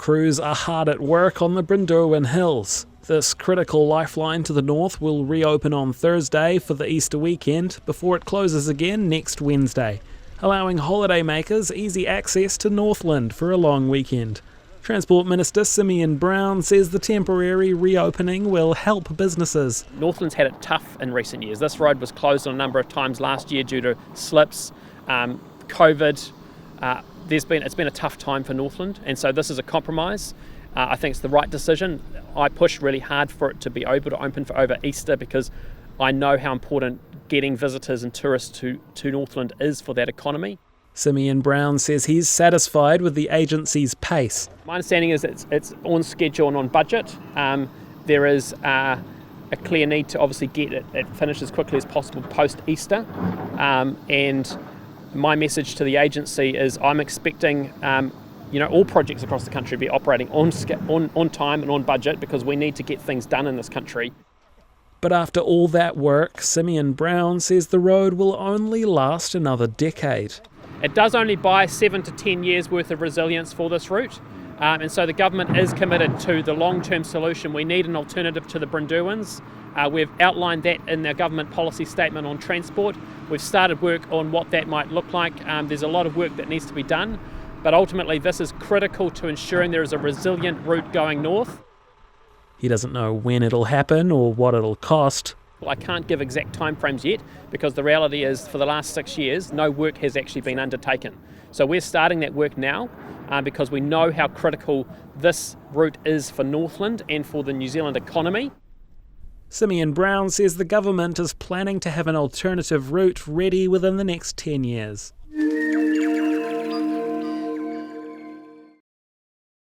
crews are hard at work on the Brynderwyn Hills. This critical lifeline to the north will reopen on Thursday for the Easter weekend before it closes again next Wednesday, allowing holidaymakers easy access to Northland for a long weekend. Transport Minister Simeon Brown says the temporary reopening will help businesses. Northland's had it tough in recent years. This road was closed on a number of times last year due to slips, COVID. It's been a tough time for Northland, and so this is a compromise. I think it's the right decision. I pushed really hard for it to be able to open for over Easter because I know how important getting visitors and tourists to Northland is for that economy. Simeon Brown says he's satisfied with the agency's pace. My understanding is it's on schedule and on budget. There is a clear need to obviously get it finished as quickly as possible post-Easter. And my message to the agency is I'm expecting all projects across the country to be operating on time and on budget because we need to get things done in this country. But after all that work, Simeon Brown says the road will only last another decade. It does only buy 7 to 10 years worth of resilience for this route. And so the government is committed to the long-term solution. We need an alternative to the Brynderwyns. We've outlined that in our government policy statement on transport. We've started work on what that might look like. There's a lot of work that needs to be done. But ultimately, this is critical to ensuring there is a resilient route going north. He doesn't know when it'll happen or what it'll cost. I can't give exact timeframes yet because the reality is for the last 6 years, no work has actually been undertaken. So we're starting that work now because we know how critical this route is for Northland and for the New Zealand economy. Simeon Brown says the government is planning to have an alternative route ready within the next 10 years.